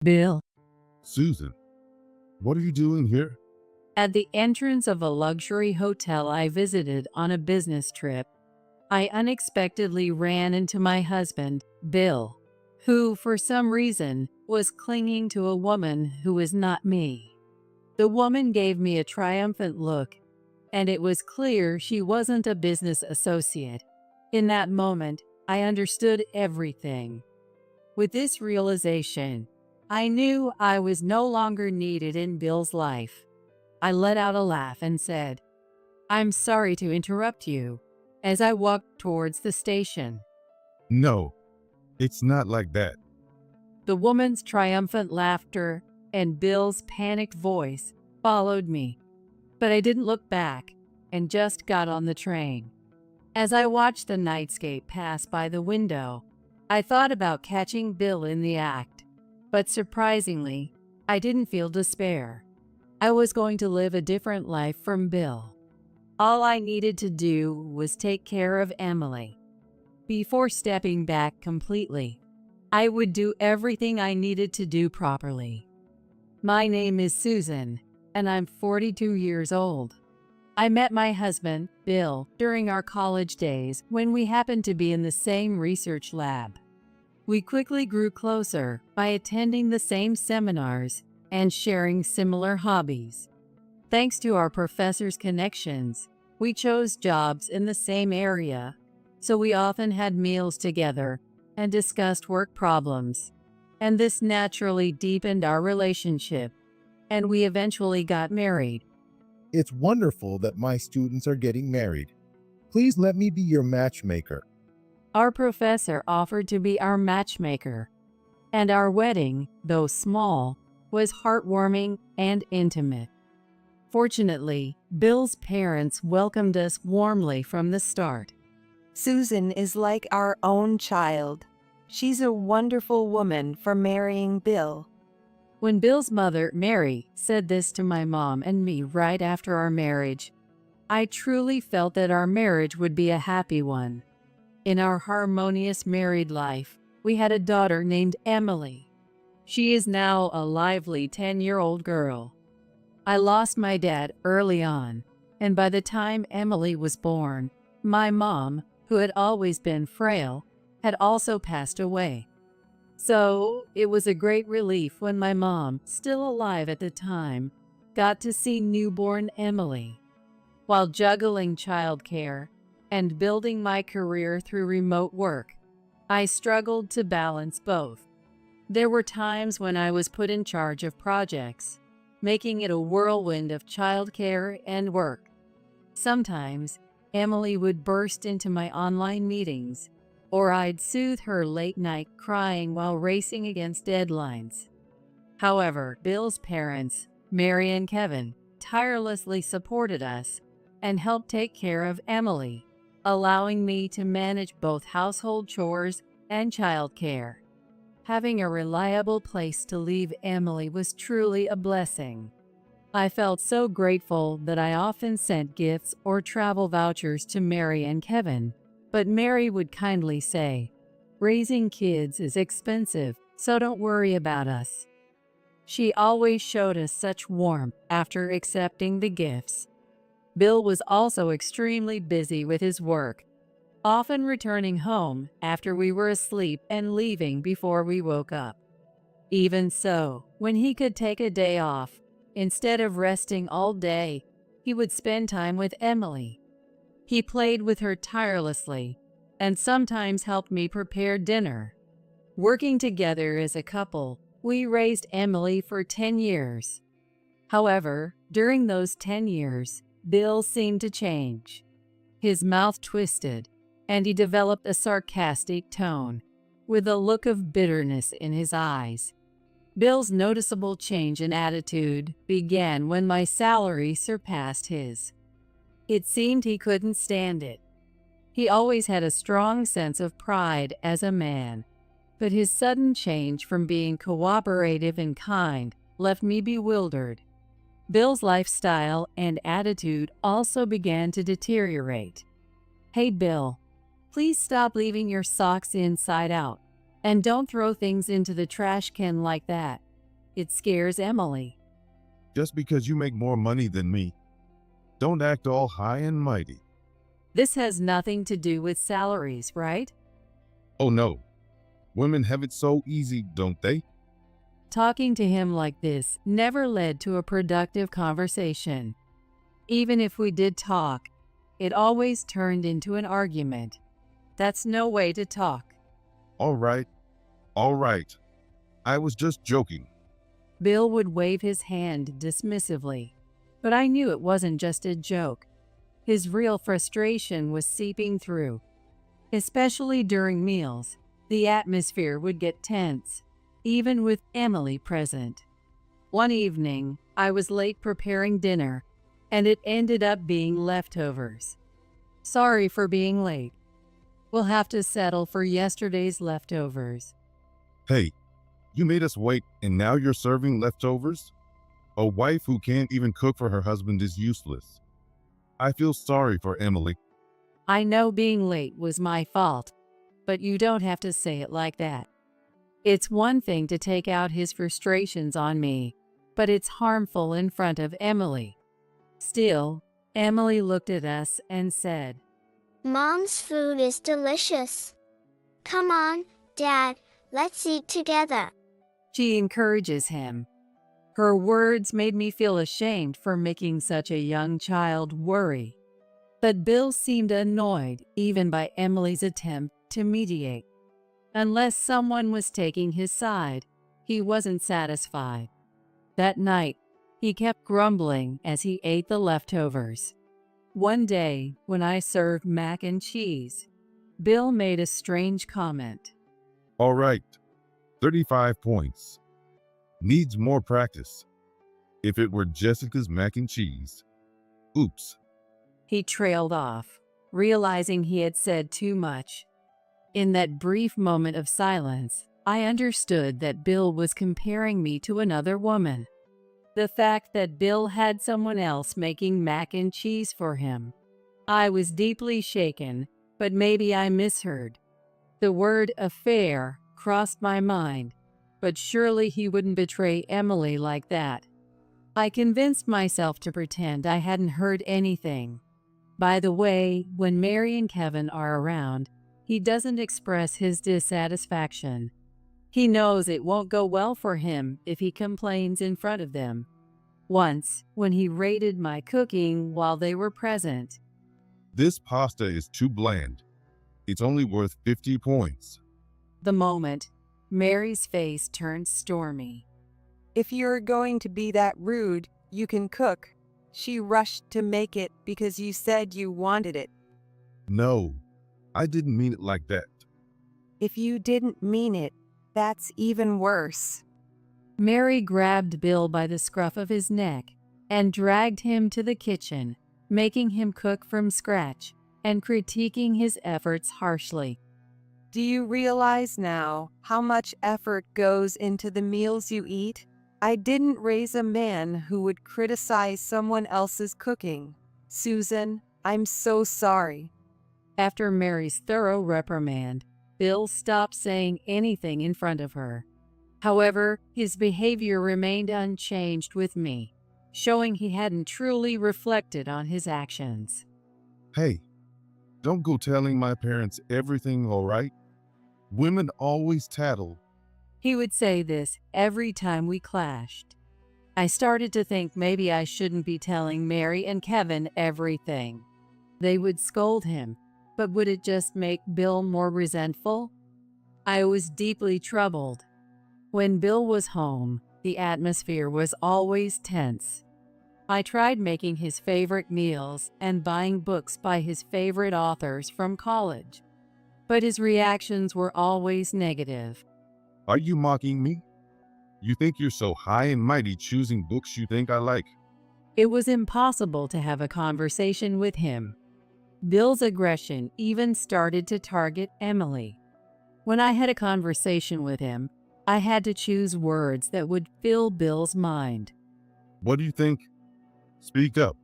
Bill. Susan, what are you doing here? At the entrance of a luxury hotel I visited on a business trip, I unexpectedly ran into my husband, Bill, who, for some reason, was clinging to a woman who was not me. The woman gave me a triumphant look, and it was clear she wasn't a business associate. In that moment, I understood everything. With this realization, I knew I was no longer needed in Bill's life. I let out a laugh and said, "I'm sorry to interrupt you," as I walked towards the station. No, it's not like that. The woman's triumphant laughter and Bill's panicked voice followed me, but I didn't look back and just got on the train. As I watched the nightscape pass by the window, I thought about catching Bill in the act, but surprisingly, I didn't feel despair. I was going to live a different life from Bill. All I needed to do was take care of Emily. Before stepping back completely, I would do everything I needed to do properly. My name is Susan, and I'm 42 years old. I met my husband, Bill, during our college days when we happened to be in the same research lab. We quickly grew closer by attending the same seminars and sharing similar hobbies. Thanks to our professors' connections, we chose jobs in the same area, so we often had meals together and discussed work problems. And this naturally deepened our relationship, and we eventually got married. It's wonderful that my students are getting married. Please let me be your matchmaker. Our professor offered to be our matchmaker, and our wedding, though small, was heartwarming and intimate. Fortunately, Bill's parents welcomed us warmly from the start. Susan is like our own child. She's a wonderful woman for marrying Bill. When Bill's mother, Mary, said this to my mom and me right after our marriage, I truly felt that our marriage would be a happy one. In our harmonious married life, we had a daughter named Emily. She is now a lively 10-year-old girl. I lost my dad early on, and by the time Emily was born, my mom, who had always been frail, had also passed away. So, it was a great relief when my mom, still alive at the time, got to see newborn Emily. While juggling childcare and building my career through remote work, I struggled to balance both. There were times when I was put in charge of projects, making it a whirlwind of childcare and work. Sometimes, Emily would burst into my online meetings, or I'd soothe her late night crying while racing against deadlines. However, Bill's parents, Mary and Kevin, tirelessly supported us and helped take care of Emily, allowing me to manage both household chores and childcare. Having a reliable place to leave Emily was truly a blessing. I felt so grateful that I often sent gifts or travel vouchers to Mary and Kevin, but Mary would kindly say, "Raising kids is expensive, so don't worry about us." She always showed us such warmth after accepting the gifts. Bill was also extremely busy with his work, often returning home after we were asleep and leaving before we woke up. Even so, when he could take a day off, instead of resting all day, he would spend time with Emily. He played with her tirelessly and sometimes helped me prepare dinner. Working together as a couple, we raised Emily for 10 years. However, during those 10 years, Bill seemed to change. His mouth twisted, and he developed a sarcastic tone, with a look of bitterness in his eyes. Bill's noticeable change in attitude began when my salary surpassed his. It seemed he couldn't stand it. He always had a strong sense of pride as a man, but his sudden change from being cooperative and kind left me bewildered. Bill's lifestyle and attitude also began to deteriorate. "Hey Bill, please stop leaving your socks inside out, and don't throw things into the trash can like that," It scares Emily. Just because you make more money than me, don't act all high and mighty. This has nothing to do with salaries, right? Oh no, women have it so easy, don't they? Talking to him like this never led to a productive conversation. Even if we did talk, it always turned into an argument. That's no way to talk. All right, all right. I was just joking. Bill would wave his hand dismissively, but I knew it wasn't just a joke. His real frustration was seeping through. Especially during meals, the atmosphere would get tense, even with Emily present. One evening, I was late preparing dinner, and it ended up being leftovers. Sorry for being late. We'll have to settle for yesterday's leftovers. Hey, you made us wait and now you're serving leftovers? A wife who can't even cook for her husband is useless. I feel sorry for Emily. I know being late was my fault, but you don't have to say it like that. It's one thing to take out his frustrations on me, but it's harmful in front of Emily. Still, Emily looked at us and said, Mom's food is delicious. Come on, Dad, let's eat together. She encourages him. Her words made me feel ashamed for making such a young child worry. But Bill seemed annoyed even by Emily's attempt to mediate. Unless someone was taking his side, he wasn't satisfied. That night, he kept grumbling as he ate the leftovers. One day, when I served mac and cheese, Bill made a strange comment. All right, 35 points. Needs more practice. If it were Jessica's mac and cheese. Oops. He trailed off, realizing he had said too much. In that brief moment of silence, I understood that Bill was comparing me to another woman. The fact that Bill had someone else making mac and cheese for him. I was deeply shaken, but maybe I misheard. The word affair crossed my mind, but surely he wouldn't betray Emily like that. I convinced myself to pretend I hadn't heard anything. By the way, when Mary and Kevin are around, he doesn't express his dissatisfaction. He knows it won't go well for him if he complains in front of them. Once, when he rated my cooking while they were present, This pasta is too bland. It's only worth 50 points. the moment, Mary's face turned stormy. If you're going to be that rude, you can cook. She rushed to make it because you said you wanted it. No, I didn't mean it like that. If you didn't mean it, that's even worse. Mary grabbed Bill by the scruff of his neck and dragged him to the kitchen, making him cook from scratch and critiquing his efforts harshly. Do you realize now how much effort goes into the meals you eat? I didn't raise a man who would criticize someone else's cooking. Susan, I'm so sorry. After Mary's thorough reprimand, Bill stopped saying anything in front of her. However, his behavior remained unchanged with me, showing he hadn't truly reflected on his actions. Hey, don't go telling my parents everything, all right? Women always tattle. He would say this every time we clashed. I started to think maybe I shouldn't be telling Mary and Kevin everything. They would scold him, but would it just make Bill more resentful? I was deeply troubled. When Bill was home, the atmosphere was always tense. I tried making his favorite meals and buying books by his favorite authors from college, but his reactions were always negative. Are you mocking me? You think you're so high and mighty choosing books you think I like? It was impossible to have a conversation with him. Bill's aggression even started to target Emily. When I had a conversation with him, I had to choose words that would fill Bill's mind. What do you think? Speak up.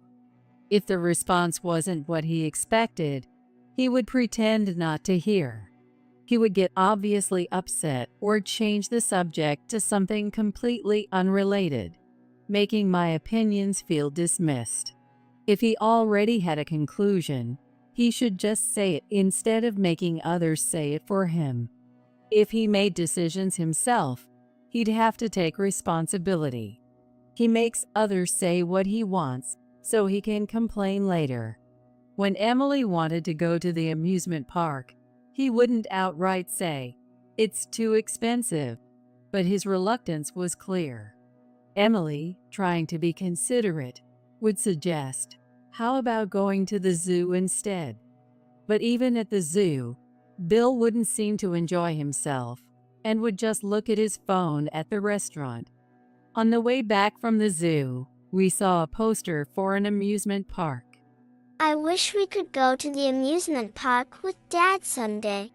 If the response wasn't what he expected, he would pretend not to hear. He would get obviously upset or change the subject to something completely unrelated, making my opinions feel dismissed. If he already had a conclusion, he should just say it instead of making others say it for him. If he made decisions himself, he'd have to take responsibility. He makes others say what he wants so he can complain later. When Emily wanted to go to the amusement park, he wouldn't outright say, "It's too expensive," but his reluctance was clear. Emily, trying to be considerate, would suggest, "How about going to the zoo instead?" But even at the zoo, Bill wouldn't seem to enjoy himself and would just look at his phone at the restaurant. On the way back from the zoo, we saw a poster for an amusement park. I wish we could go to the amusement park with Dad someday.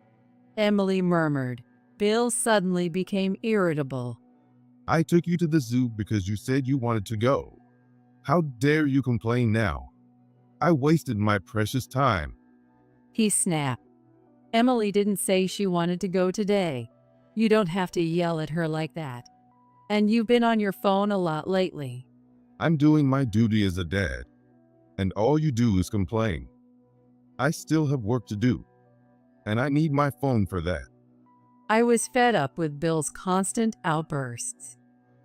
Emily murmured. Bill suddenly became irritable. I took you to the zoo because you said you wanted to go. How dare you complain now? I wasted my precious time. He snapped. Emily didn't say she wanted to go today. You don't have to yell at her like that. And you've been on your phone a lot lately. I'm doing my duty as a dad, and all you do is complain. I still have work to do, and I need my phone for that. I was fed up with Bill's constant outbursts.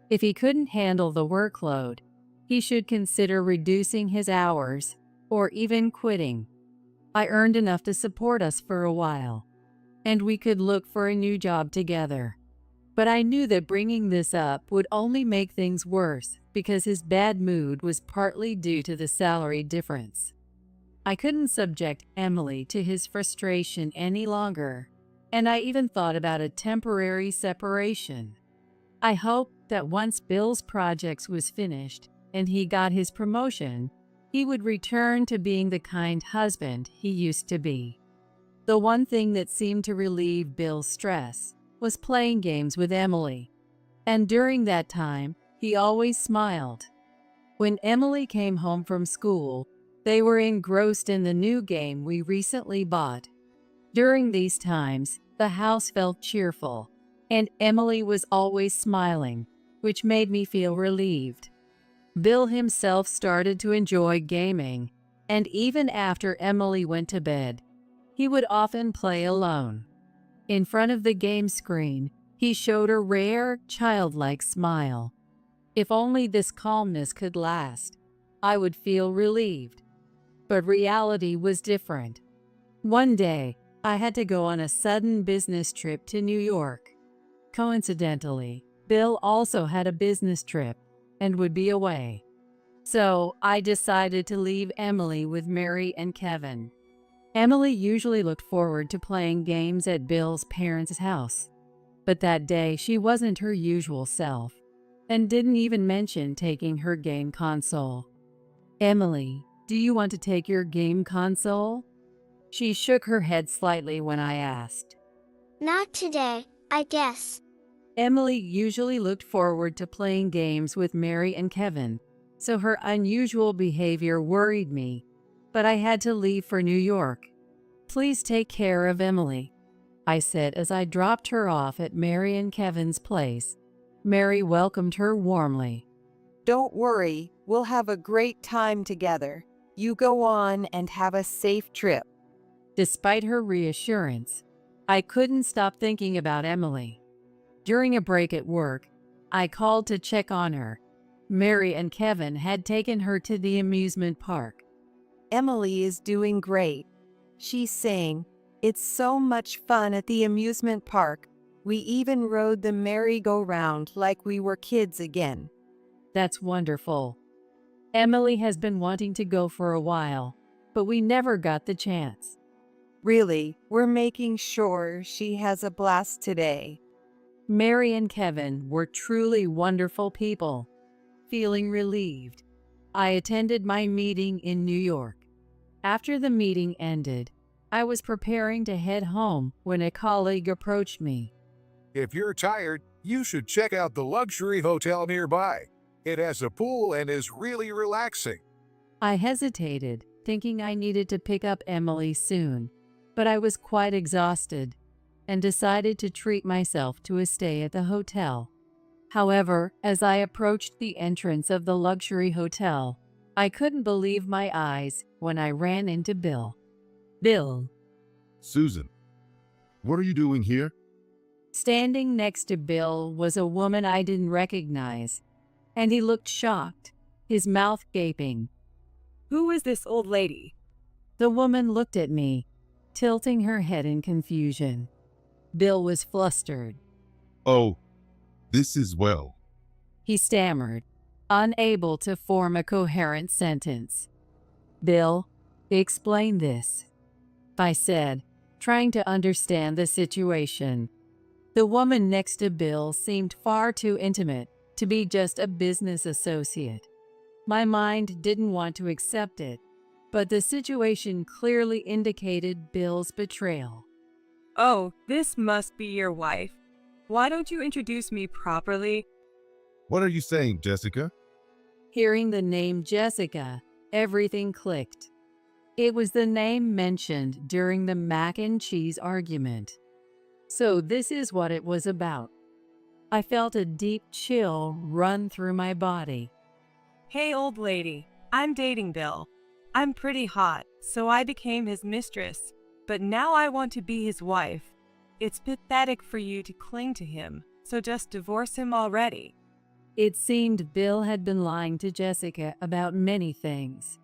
If he couldn't handle the workload, he should consider reducing his hours or even quitting. I earned enough to support us for a while, and we could look for a new job together. But I knew that bringing this up would only make things worse because his bad mood was partly due to the salary difference. I couldn't subject Emily to his frustration any longer, and I even thought about a temporary separation. I hoped that once Bill's projects was finished and he got his promotion, he would return to being the kind husband he used to be. The one thing that seemed to relieve Bill's stress was playing games with Emily, and during that time, he always smiled. When Emily came home from school, they were engrossed in the new game we recently bought. During these times, the house felt cheerful, and Emily was always smiling, which made me feel relieved. Bill himself started to enjoy gaming, and even after Emily went to bed, he would often play alone. In front of the game screen, he showed a rare, childlike smile. If only this calmness could last, I would feel relieved. But reality was different. One day, I had to go on a sudden business trip to New York. Coincidentally, Bill also had a business trip and would be away. So I decided to leave Emily with Mary and Kevin. Emily usually looked forward to playing games at Bill's parents' house, but that day she wasn't her usual self and didn't even mention taking her game console. "Emily, do you want to take your game console?" She shook her head slightly when I asked. Not today, I guess. Emily usually looked forward to playing games with Mary and Kevin, so her unusual behavior worried me, but I had to leave for New York. "Please take care of Emily," I said as I dropped her off at Mary and Kevin's place. Mary welcomed her warmly. Don't worry, we'll have a great time together. You go on and have a safe trip. Despite her reassurance, I couldn't stop thinking about Emily. During a break at work, I called to check on her. Mary and Kevin had taken her to the amusement park. Emily is doing great. She's saying, "It's so much fun at the amusement park. We even rode the merry-go-round like we were kids again." That's wonderful. Emily has been wanting to go for a while, but we never got the chance. Really, we're making sure she has a blast today. Mary and Kevin were truly wonderful people. Feeling relieved, I attended my meeting in New York. After the meeting ended, I was preparing to head home when a colleague approached me. If you're tired, you should check out the luxury hotel nearby. It has a pool and is really relaxing. I hesitated, thinking I needed to pick up Emily soon, but I was quite exhausted. and decided to treat myself to a stay at the hotel. However, as I approached the entrance of the luxury hotel, I couldn't believe my eyes when I ran into Bill. Bill. Susan, what are you doing here? Standing next to Bill was a woman I didn't recognize, and he looked shocked, his mouth gaping. Who is this old lady? The woman looked at me, tilting her head in confusion. Bill was flustered. Oh, this is well. He stammered, unable to form a coherent sentence. Bill, explain this, I said, trying to understand the situation. The woman next to Bill seemed far too intimate to be just a business associate. My mind didn't want to accept it, but the situation clearly indicated Bill's betrayal. Oh, this must be your wife. Why don't you introduce me properly? What are you saying, Jessica? Hearing the name Jessica, everything clicked. It was the name mentioned during the mac and cheese argument. So this is what it was about. I felt a deep chill run through my body. Hey, old lady, I'm dating Bill. I'm pretty hot, so I became his mistress, but now I want to be his wife. It's pathetic for you to cling to him, so just divorce him already. It seemed Bill had been lying to Jessica about many things.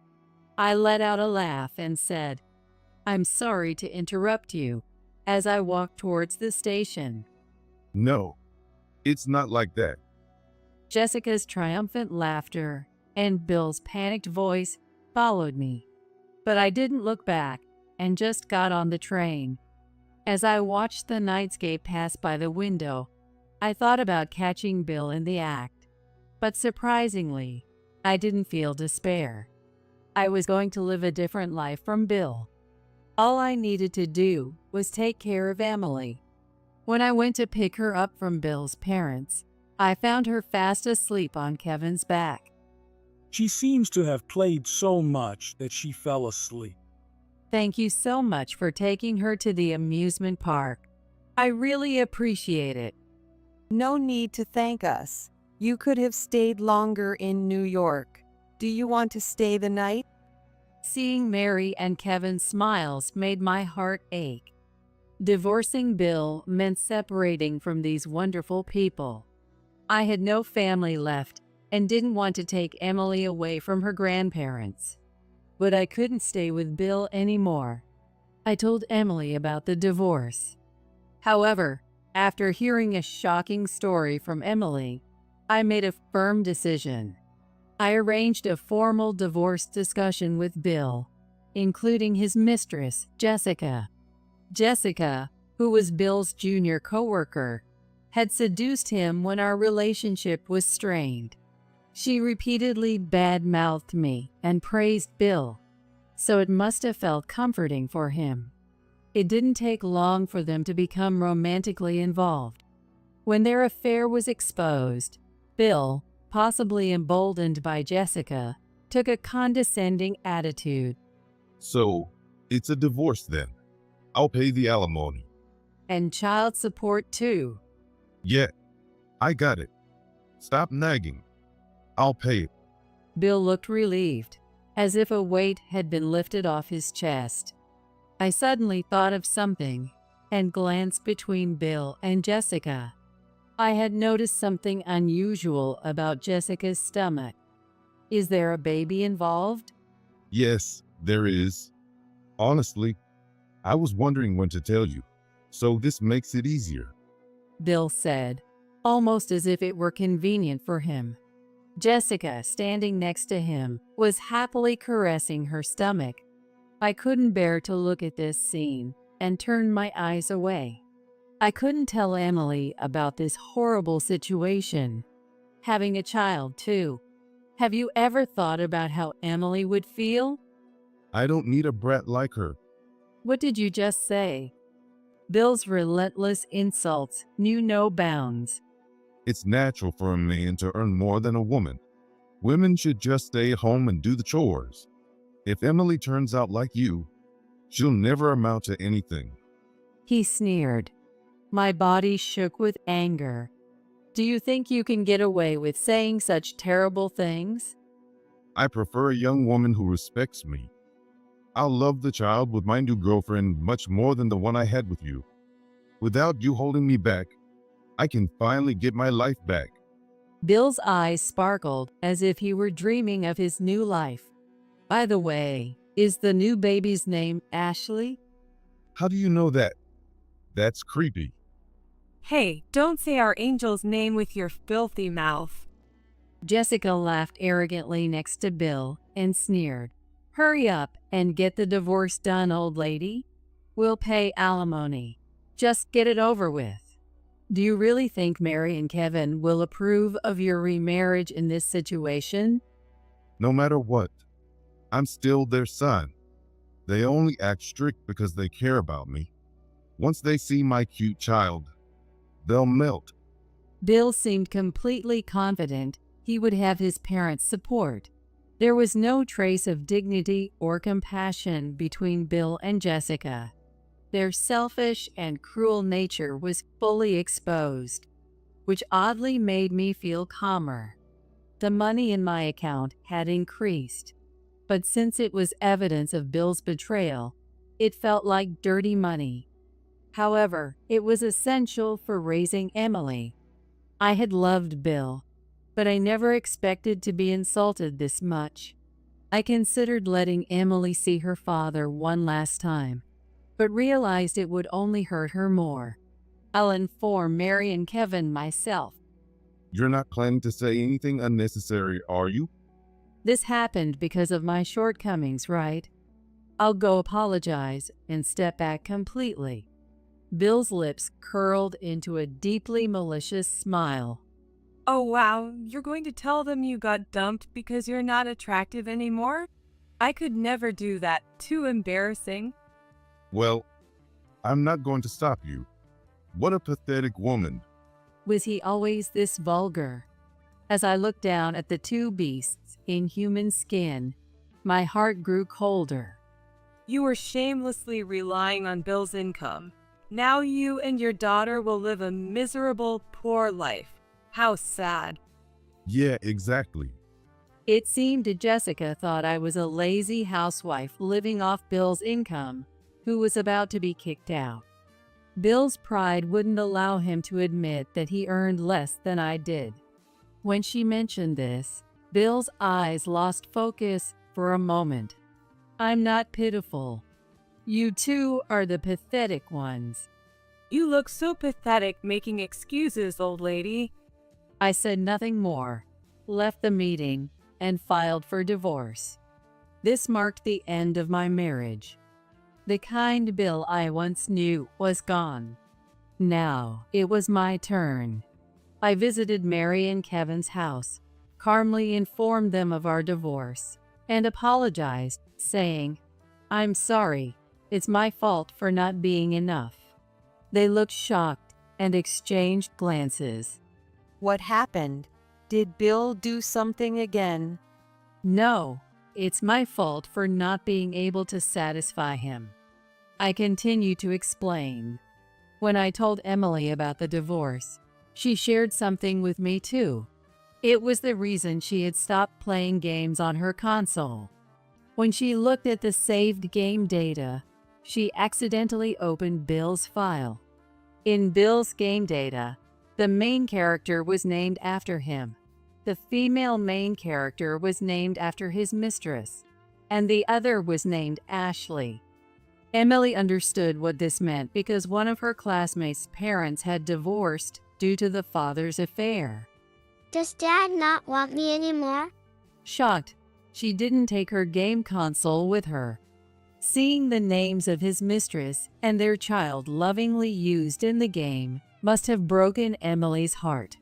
I let out a laugh and said, "I'm sorry to interrupt you," as I walked towards the station. No, it's not like that. Jessica's triumphant laughter and Bill's panicked voice followed me, but I didn't look back and just got on the train. As I watched the nightscape pass by the window, I thought about catching Bill in the act, but surprisingly, I didn't feel despair. I was going to live a different life from Bill. All I needed to do was take care of Emily. When I went to pick her up from Bill's parents, I found her fast asleep on Kevin's back. She seems to have played so much that she fell asleep. Thank you so much for taking her to the amusement park. I really appreciate it. No need to thank us. You could have stayed longer in New York. Do you want to stay the night? Seeing Mary and Kevin's smiles made my heart ache. Divorcing Bill meant separating from these wonderful people. I had no family left and didn't want to take Emily away from her grandparents. But I couldn't stay with Bill anymore. I told Emily about the divorce. However, after hearing a shocking story from Emily, I made a firm decision. I arranged a formal divorce discussion with Bill, including his mistress, Jessica. Jessica, who was Bill's junior coworker, had seduced him when our relationship was strained. She repeatedly bad-mouthed me and praised Bill, so it must have felt comforting for him. It didn't take long for them to become romantically involved. When their affair was exposed, Bill, possibly emboldened by Jessica, took a condescending attitude. So, it's a divorce then. I'll pay the alimony. And child support too. Yeah, I got it. Stop nagging. I'll pay it. Bill looked relieved, as if a weight had been lifted off his chest. I suddenly thought of something and glanced between Bill and Jessica. I had noticed something unusual about Jessica's stomach. Is there a baby involved? Yes, there is. Honestly, I was wondering when to tell you, so this makes it easier. Bill said, almost as if it were convenient for him. Jessica, standing next to him, was happily caressing her stomach. I couldn't bear to look at this scene and turned my eyes away. I couldn't tell Emily about this horrible situation. Having a child, too. Have you ever thought about how Emily would feel? I don't need a brat like her. What did you just say? Bill's relentless insults knew no bounds. It's natural for a man to earn more than a woman. Women should just stay home and do the chores. If Emily turns out like you, she'll never amount to anything. He sneered. My body shook with anger. Do you think you can get away with saying such terrible things? I prefer a young woman who respects me. I'll love the child with my new girlfriend much more than the one I had with you. Without you holding me back, I can finally get my life back. Bill's eyes sparkled as if he were dreaming of his new life. By the way, is the new baby's name Ashley? How do you know that? That's creepy. Hey, don't say our angel's name with your filthy mouth. Jessica laughed arrogantly next to Bill and sneered. Hurry up and get the divorce done, old lady. We'll pay alimony. Just get it over with. Do you really think Mary and Kevin will approve of your remarriage in this situation? No matter what, I'm still their son. They only act strict because they care about me. Once they see my cute child, they'll melt. Bill seemed completely confident he would have his parents' support. There was no trace of dignity or compassion between Bill and Jessica. Their selfish and cruel nature was fully exposed, which oddly made me feel calmer. The money in my account had increased, but since it was evidence of Bill's betrayal, it felt like dirty money. However, it was essential for raising Emily. I had loved Bill, but I never expected to be insulted this much. I considered letting Emily see her father one last time, but realized it would only hurt her more. I'll inform Mary and Kevin myself. You're not planning to say anything unnecessary, are you? This happened because of my shortcomings, right? I'll go apologize and step back completely. Bill's lips curled into a deeply malicious smile. Oh wow, you're going to tell them you got dumped because you're not attractive anymore? I could never do that. Too embarrassing. Well, I'm not going to stop you. What a pathetic woman. Was he always this vulgar? As I looked down at the two beasts in human skin, my heart grew colder. You were shamelessly relying on Bill's income. Now you and your daughter will live a miserable, poor life. How sad. Yeah, exactly. It seemed Jessica thought I was a lazy housewife living off Bill's income, who was about to be kicked out. Bill's pride wouldn't allow him to admit that he earned less than I did. When she mentioned this, Bill's eyes lost focus for a moment. I'm not pitiful. You two are the pathetic ones. You look so pathetic making excuses, old lady. I said nothing more, left the meeting, and filed for divorce. This marked the end of my marriage. The kind Bill I once knew was gone. Now it was my turn. I visited Mary and Kevin's house, calmly informed them of our divorce, and apologized, saying, "I'm sorry, it's my fault for not being enough." They looked shocked and exchanged glances. What happened? Did Bill do something again? No, it's my fault for not being able to satisfy him. I continued to explain. When I told Emily about the divorce, she shared something with me too. It was the reason she had stopped playing games on her console. When she looked at the saved game data, she accidentally opened Bill's file. In Bill's game data, the main character was named after him. The female main character was named after his mistress, and the other was named Ashley. Emily understood what this meant because one of her classmates' parents had divorced due to the father's affair. Does Dad not want me anymore? Shocked, she didn't take her game console with her. Seeing the names of his mistress and their child lovingly used in the game must have broken Emily's heart.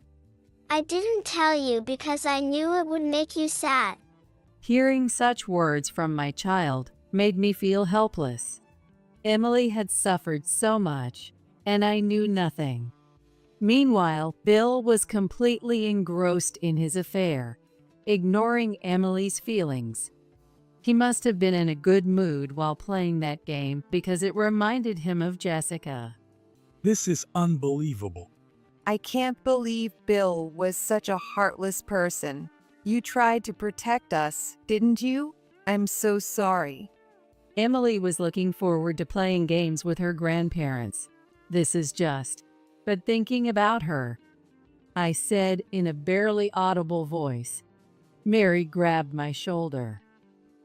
I didn't tell you because I knew it would make you sad. Hearing such words from my child made me feel helpless. Emily had suffered so much, and I knew nothing. Meanwhile, Bill was completely engrossed in his affair, ignoring Emily's feelings. He must have been in a good mood while playing that game because it reminded him of Jessica. This is unbelievable. I can't believe Bill was such a heartless person. You tried to protect us, didn't you? I'm so sorry. Emily was looking forward to playing games with her grandparents. This is just. But thinking about her, I said in a barely audible voice. Mary grabbed my shoulder.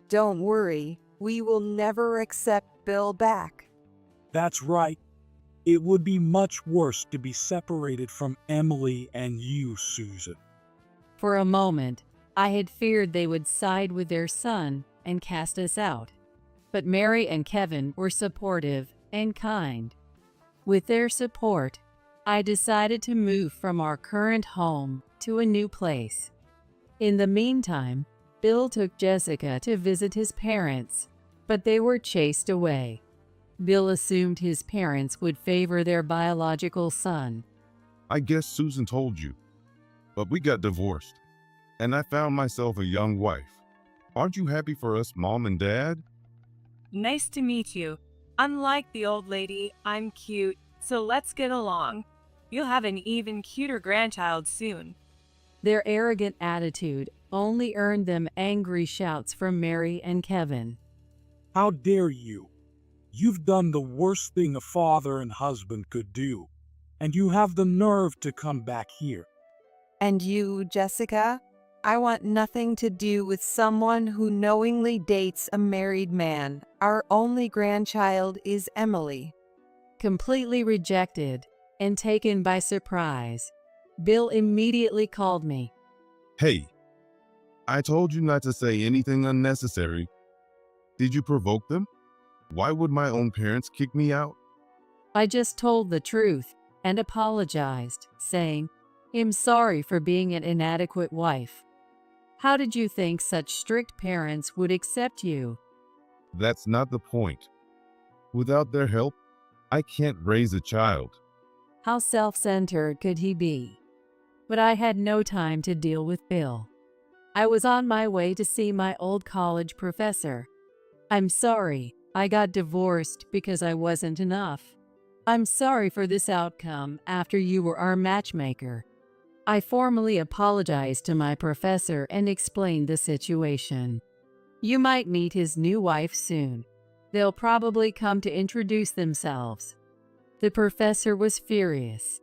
Don't worry, we will never accept Bill back. That's right. It would be much worse to be separated from Emily and you, Susan. For a moment, I had feared they would side with their son and cast us out. But Mary and Kevin were supportive and kind. With their support, I decided to move from our current home to a new place. In the meantime, Bill took Jessica to visit his parents, but they were chased away. Bill assumed his parents would favor their biological son. I guess Susan told you. But we got divorced, and I found myself a young wife. Aren't you happy for us, Mom and Dad? Nice to meet you. Unlike the old lady, I'm cute, so let's get along. You'll have an even cuter grandchild soon. Their arrogant attitude only earned them angry shouts from Mary and Kevin. How dare you? You've done the worst thing a father and husband could do, and you have the nerve to come back here. And you, Jessica? I want nothing to do with someone who knowingly dates a married man. Our only grandchild is Emily. Completely rejected and taken by surprise, Bill immediately called me. Hey, I told you not to say anything unnecessary. Did you provoke them? Why would my own parents kick me out? I just told the truth and apologized, saying, I'm sorry for being an inadequate wife. How did you think such strict parents would accept you? That's not the point. Without their help, I can't raise a child. How self-centered could he be? But I had no time to deal with Bill. I was on my way to see my old college professor. I'm sorry, I got divorced because I wasn't enough. I'm sorry for this outcome after you were our matchmaker. I formally apologized to my professor and explained the situation. You might meet his new wife soon. They'll probably come to introduce themselves. The professor was furious.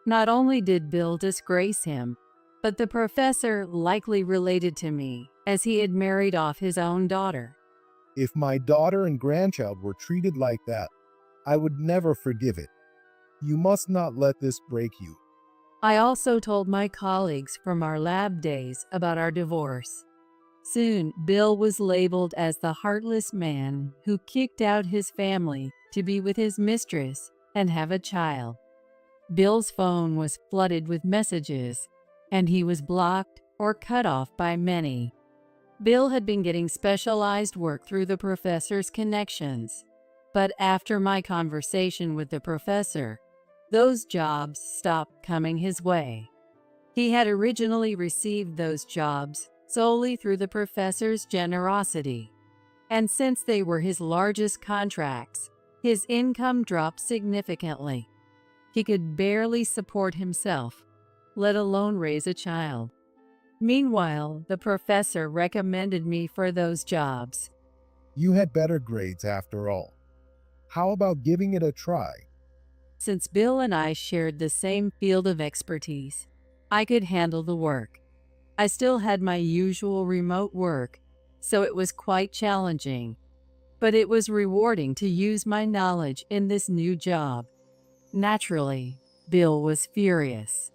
Not only did Bill disgrace him, but the professor likely related to me, as he had married off his own daughter. If my daughter and grandchild were treated like that, I would never forgive it. You must not let this break you. I also told my colleagues from our lab days about our divorce. Soon, Bill was labeled as the heartless man who kicked out his family to be with his mistress and have a child. Bill's phone was flooded with messages, and he was blocked or cut off by many. Bill had been getting specialized work through the professor's connections, but after my conversation with the professor, those jobs stopped coming his way. He had originally received those jobs solely through the professor's generosity, and since they were his largest contracts, his income dropped significantly. He could barely support himself, let alone raise a child. Meanwhile, the professor recommended me for those jobs. You had better grades after all. How about giving it a try? Since Bill and I shared the same field of expertise, I could handle the work. I still had my usual remote work, so it was quite challenging, but it was rewarding to use my knowledge in this new job. Naturally, Bill was furious.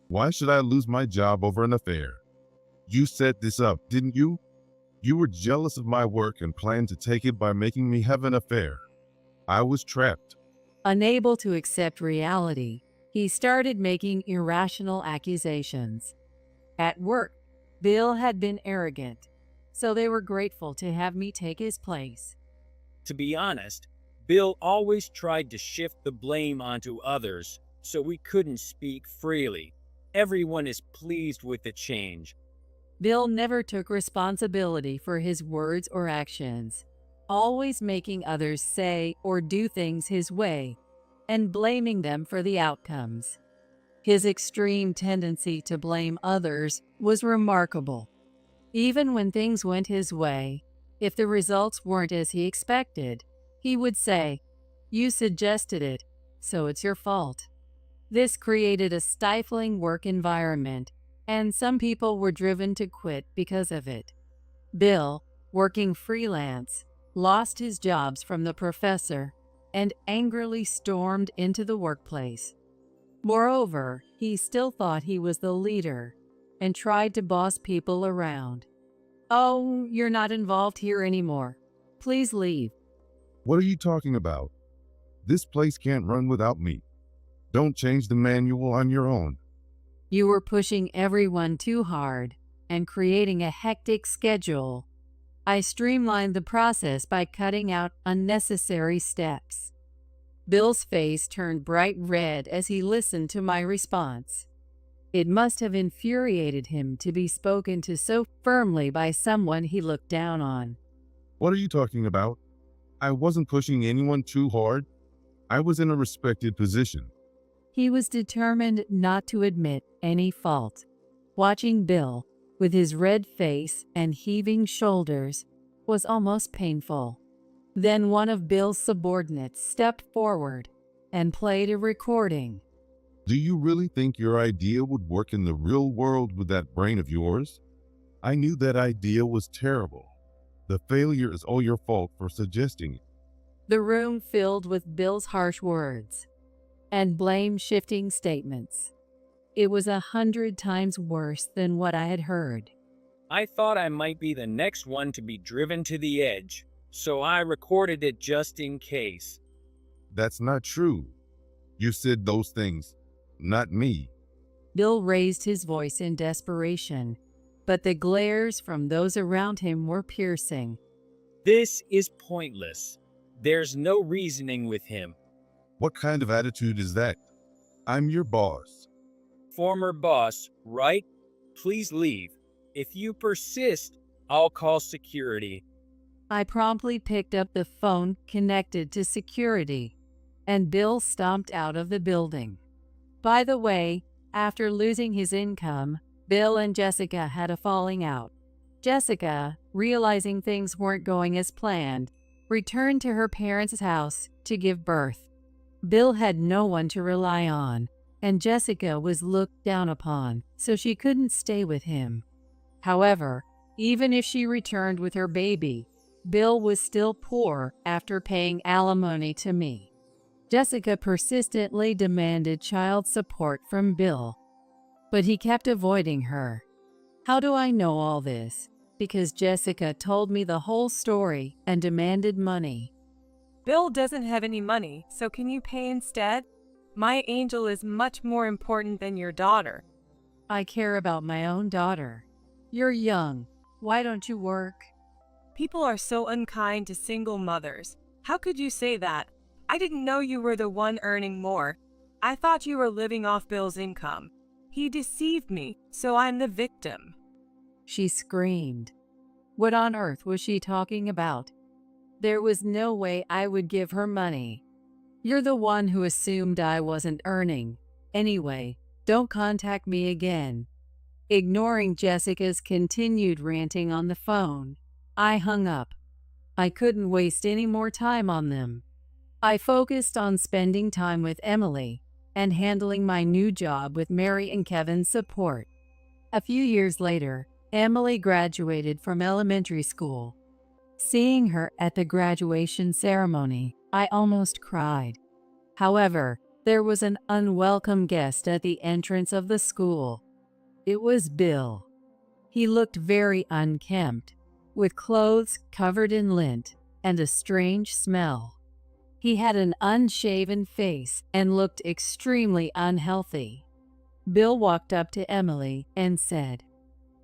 Why should I lose my job over an affair? You set this up, didn't you? You were jealous of my work and planned to take it by making me have an affair. I was trapped. Unable to accept reality, he started making irrational accusations. At work, Bill had been arrogant, so they were grateful to have me take his place. To be honest, Bill always tried to shift the blame onto others, so we couldn't speak freely. Everyone is pleased with the change. Bill never took responsibility for his words or actions, always making others say or do things his way. and blaming them for the outcomes. His extreme tendency to blame others was remarkable. Even when things went his way, if the results weren't as he expected, he would say, "You suggested it, so it's your fault." This created a stifling work environment, and some people were driven to quit because of it. Bill, working freelance, lost his jobs from the professor and angrily stormed into the workplace. Moreover, he still thought he was the leader and tried to boss people around. "Oh, you're not involved here anymore. Please leave." What are you talking about? This place can't run without me. Don't change the manual on your own. You were pushing everyone too hard and creating a hectic schedule. I streamlined the process by cutting out unnecessary steps. Bill's face turned bright red as he listened to my response. It must have infuriated him to be spoken to so firmly by someone he looked down on. What are you talking about? I wasn't pushing anyone too hard. I was in a respected position. He was determined not to admit any fault. Watching Bill, with his red face and heaving shoulders, was almost painful. Then one of Bill's subordinates stepped forward and played a recording. Do you really think your idea would work in the real world with that brain of yours? I knew that idea was terrible. The failure is all your fault for suggesting it. The room filled with Bill's harsh words and blame-shifting statements. It was 100 times worse than what I had heard. I thought I might be the next one to be driven to the edge, so I recorded it just in case. That's not true. You said those things, not me. Bill raised his voice in desperation, but the glares from those around him were piercing. This is pointless. There's no reasoning with him. What kind of attitude is that? I'm your boss. Former boss, right? Please leave. If you persist, I'll call security. I promptly picked up the phone connected to security, and Bill stomped out of the building. By the way, after losing his income, Bill and Jessica had a falling out. Jessica, realizing things weren't going as planned, returned to her parents' house to give birth. Bill had no one to rely on, and Jessica was looked down upon, so she couldn't stay with him. However, even if she returned with her baby, Bill was still poor after paying alimony to me. Jessica persistently demanded child support from Bill, but he kept avoiding her. How do I know all this? Because Jessica told me the whole story and demanded money. Bill doesn't have any money, so can you pay instead? My angel is much more important than your daughter. I care about my own daughter. You're young. Why don't you work? People are so unkind to single mothers. How could you say that? I didn't know you were the one earning more. I thought you were living off Bill's income. He deceived me, so I'm the victim. She screamed. What on earth was she talking about? There was no way I would give her money. You're the one who assumed I wasn't earning. Anyway, don't contact me again. Ignoring Jessica's continued ranting on the phone, I hung up. I couldn't waste any more time on them. I focused on spending time with Emily and handling my new job with Mary and Kevin's support. A few years later, Emily graduated from elementary school. Seeing her at the graduation ceremony, I almost cried. However, there was an unwelcome guest at the entrance of the school. It was Bill. He looked very unkempt, with clothes covered in lint and a strange smell. He had an unshaven face and looked extremely unhealthy. Bill walked up to Emily and said,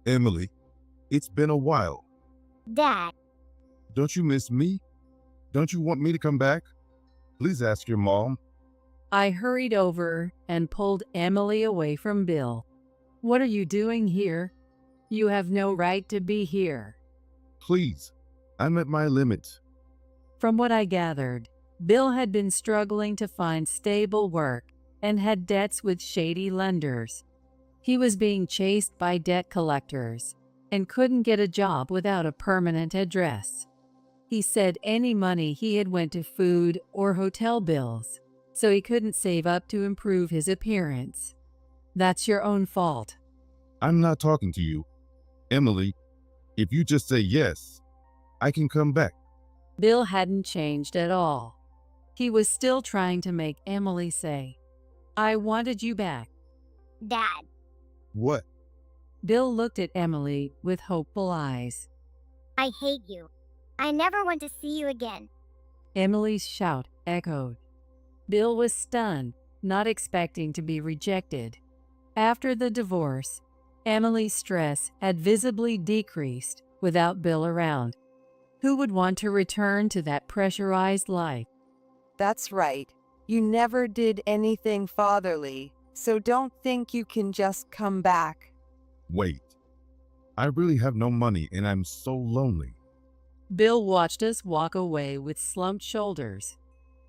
Emily, it's been a while. Dad, Don't you miss me? Don't you want me to come back? Please ask your mom. I hurried over and pulled Emily away from Bill. What are you doing here? You have no right to be here. Please, I'm at my limit. From what I gathered, Bill had been struggling to find stable work and had debts with shady lenders. He was being chased by debt collectors and couldn't get a job without a permanent address. He said any money he had went to food or hotel bills, so he couldn't save up to improve his appearance. That's your own fault. I'm not talking to you. Emily, if you just say yes, I can come back. Bill hadn't changed at all. He was still trying to make Emily say, "I wanted you back." Dad, What? Bill looked at Emily with hopeful eyes. I hate you. I never want to see you again. Emily's shout echoed. Bill was stunned, not expecting to be rejected. After the divorce, Emily's stress had visibly decreased without Bill around. Who would want to return to that pressurized life? That's right. You never did anything fatherly, so don't think you can just come back. Wait. I really have no money and I'm so lonely. Bill watched us walk away with slumped shoulders.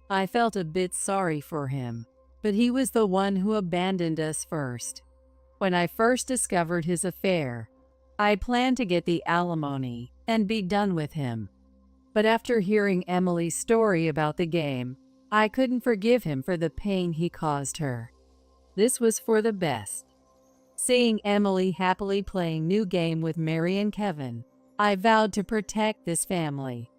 I felt a bit sorry for him, but he was the one who abandoned us first. When I first discovered his affair, I planned to get the alimony and be done with him. But after hearing Emily's story about the game, I couldn't forgive him for the pain he caused her. This was for the best. Seeing Emily happily playing new game with Mary and Kevin, I vowed to protect this family.